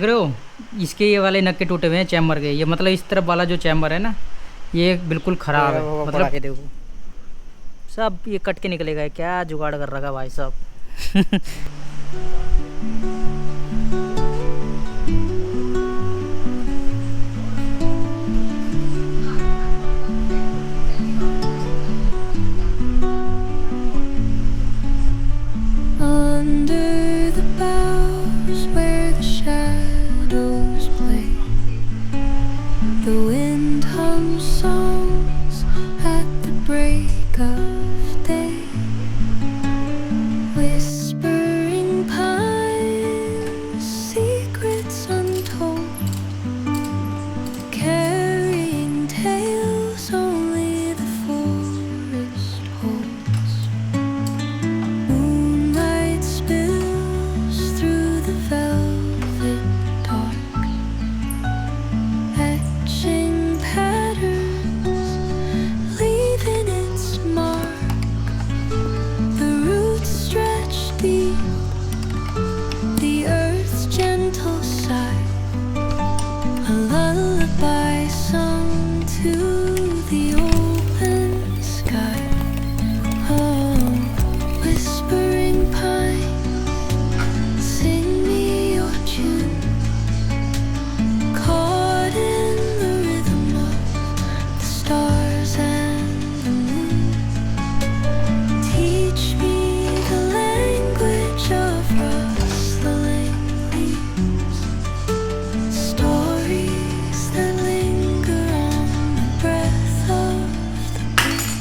देख रहे हो इसके ये वाले नक्के टूटे हुए हैं, चैम्बर के। ये मतलब इस तरफ वाला जो चैम्बर है ना, ये बिल्कुल ख़राब है। मतलब के देखो सब ये कट के निकलेगा। क्या जुगाड़ कर रखा भाई साहब। Under the boughs where the shadows play, the wind hums songs at the break of day. Whispering pines, secrets untold, carrying tales only the forest holds. Moonlight spills through the velvet dark, etching patterns, leaving its mark. The roots stretch deep, the earth's gentle sigh, a lullaby sung to the open sky. Oh, whispering pine, sing me your tune, caught in the rhythm of the stars and the moon. Teach me the language of rustling leaves, stories that linger on the breath of the breeze.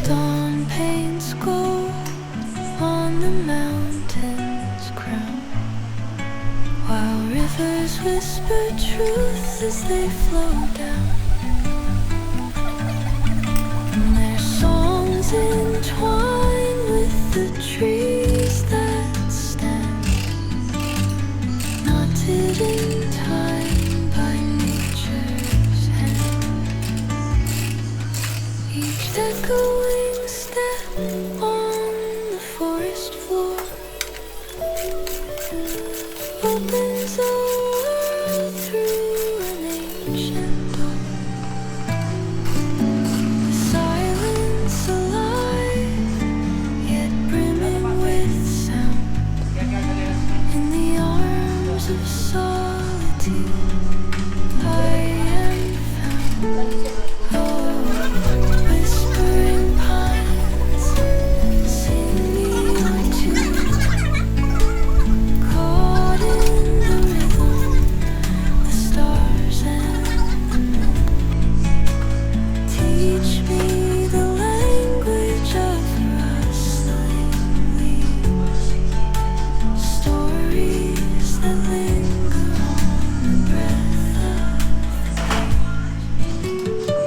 Dawn paints gold on the mountain's crown, while rivers whisper truth as they flow down. And their songs entwine with the trees that stand, knotted in time by nature's hand. Each echoing step on the forest floor opens a world through an ancient door. The silence alive, yet brimming with sound. In the arms of solitude, I am found. Oh, whispering pines, sing me your tune, caught in the rhythm, the stars and the moon. Teach me the language of rustling leaves, stories that linger on the breath of the breeze.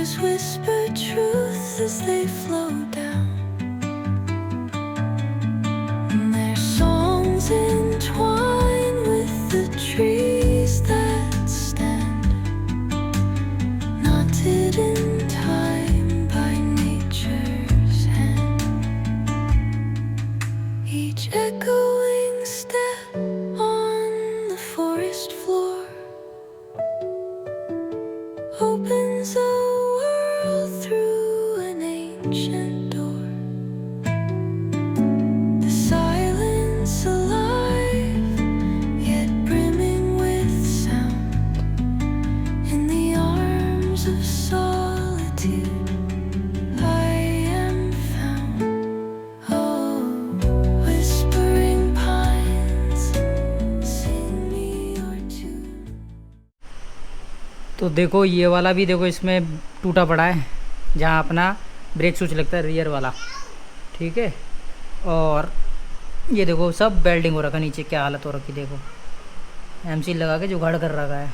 Rivers whisper truth as they flow down, and their songs entwine with the trees that stand, knotted in time by nature's hand. Each echoing step on the forest floor opens a world through an ancient door. The silence alive, yet brimming with sound. In the arms of solitude I am found. Oh, whispering pines, sing me your tune. तो देखो ये वाला भी देखो इसमें टूटा पड़ा है, जहाँ अपना ब्रेक शूज लगता है रियर वाला, ठीक है। और ये देखो सब बेल्डिंग हो रखा है, नीचे क्या हालत हो रखी देखो, एमसी लगा के जुगाड़ कर रखा है।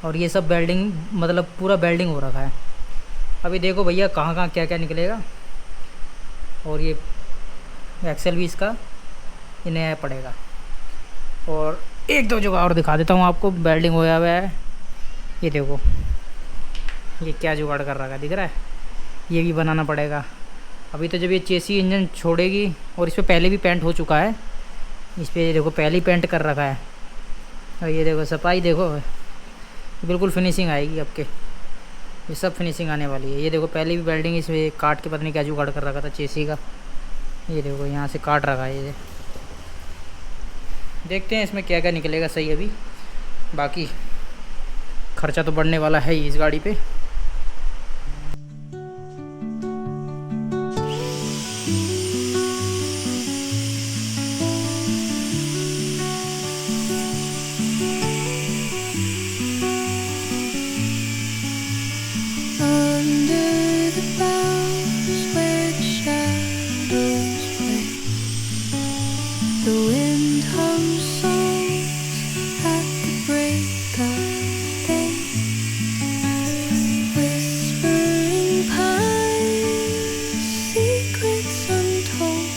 और ये सब बेल्डिंग मतलब पूरा बेल्डिंग हो रखा है। अभी देखो भैया कहाँ कहाँ क्या क्या निकलेगा। और ये एक्सेल भी इसका ये नया पड़ेगा। और एक दो जगह और दिखा देता हूँ आपको, बेल्डिंग होया हुआ है। ये देखो ये क्या जुगाड़ कर रखा है, दिख रहा है, ये भी बनाना पड़ेगा। अभी तो जब ये चेसी इंजन छोड़ेगी, और इस पर पहले भी पेंट हो चुका है, इस पर देखो पहले ही पेंट कर रखा है। और ये देखो सफाई देखो, बिल्कुल फिनिशिंग आएगी आपके, ये सब फिनिशिंग आने वाली है। ये देखो पहले भी वेल्डिंग इसमें काट के पता नहीं क्या जुगाड़ कर रखा था चेसी का। ये देखो यहाँ से काट रखा है ये। देखते हैं इसमें क्या क्या निकलेगा सही। अभी बाकी खर्चा तो बढ़ने वाला है ही इस गाड़ी पे। Under the boughs where the shadows play, the wind hums songs at the break of day. Whispering pines, secrets untold,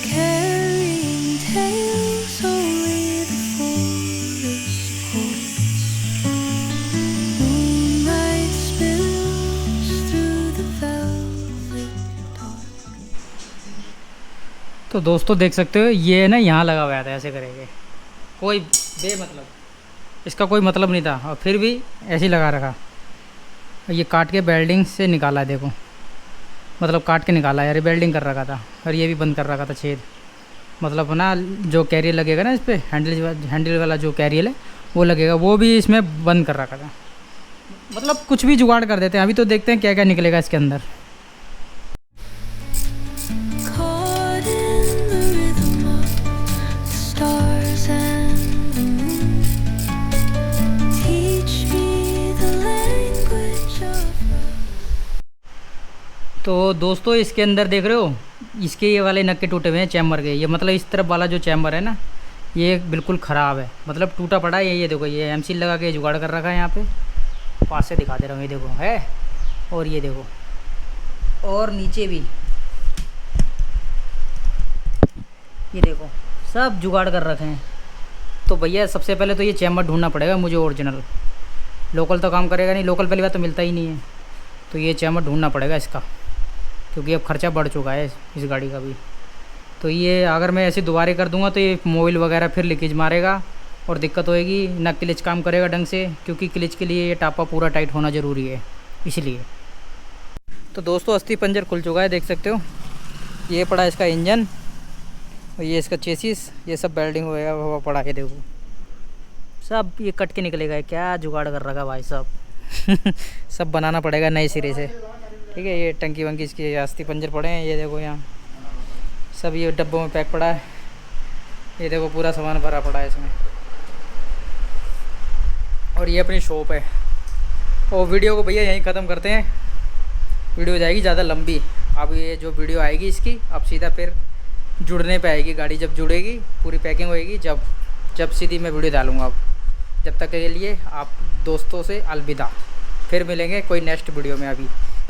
carrying tales only the forest holds. Moonlight spills through the velvet dark. तो दोस्तों देख सकते हो ये ना यहाँ लगा हुआ था, ऐसे करेंगे, कोई बेमतलब, इसका कोई मतलब नहीं था, और फिर भी ऐसे ही लगा रखा। ये काट के बेल्डिंग से निकाला है देखो, मतलब काट के निकाला है, यार बेल्डिंग कर रखा था। और ये भी बंद कर रखा था छेद, मतलब ना जो कैरियर लगेगा ना इस पर, हैंडल वाला जो कैरियर है वो लगेगा, वो भी इसमें बंद कर रखा था। मतलब कुछ भी जुगाड़ कर देते हैं। अभी तो देखते हैं क्या क्या निकलेगा इसके अंदर। Caught in the rhythm of the stars and the moon, teach me the language of love. तो दोस्तों इसके अंदर देख रहे हो, इसके ये वाले नक्के टूटे हुए हैं चैम्बर के। ये मतलब इस तरफ वाला जो चैम्बर है ना, ये बिल्कुल ख़राब है, मतलब टूटा पड़ा है। ये देखो ये एमसी लगा के जुगाड़ कर रखा है। यहाँ पे पास से दिखा दे रहा हूँ, ये देखो है। और ये देखो, और नीचे भी ये देखो सब जुगाड़ कर रखे हैं। तो भैया सबसे पहले तो ये चैम्बर ढूंढना पड़ेगा मुझे ओरिजिनल। लोकल तो काम करेगा नहीं, लोकल पहली बात तो मिलता ही नहीं है। तो ये चैम्बर ढूंढना पड़ेगा इसका, क्योंकि अब खर्चा बढ़ चुका है इस गाड़ी का भी। तो ये अगर मैं ऐसे दोबारा कर दूंगा तो ये मोबिल वगैरह फिर लीकेज मारेगा और दिक्कत होएगी, ना क्लिच काम करेगा ढंग से, क्योंकि क्लिच के लिए ये टापा पूरा टाइट होना ज़रूरी है इसलिए। तो दोस्तों अस्थि पंजर खुल चुका है, देख सकते हो। ये पड़ा इसका इंजन, और ये इसका चेसिस, ये सब बेल्डिंग हुआ पड़ा है देखो, सब ये कट के निकलेगा। क्या जुगाड़ कर रखा भाई साहब सब बनाना पड़ेगा नए सिरे से, ठीक है। ये टंकी वंकी इसकी अस्थि पंजर पड़े हैं, ये देखो यहाँ सब ये डब्बों में पैक पड़ा है। ये देखो पूरा सामान भरा पड़ा है इसमें। और ये अपनी शॉप है। और वीडियो को भैया यहीं ख़त्म करते हैं, वीडियो जाएगी ज़्यादा लंबी। अब ये जो वीडियो आएगी इसकी, अब सीधा फिर जुड़ने पे आएगी गाड़ी, जब जुड़ेगी पूरी पैकिंग होएगी, जब सीधी मैं वीडियो डालूँगा। अब जब तक के लिए आप दोस्तों से अलविदा। फिर मिलेंगे कोई नेक्स्ट वीडियो में। अभी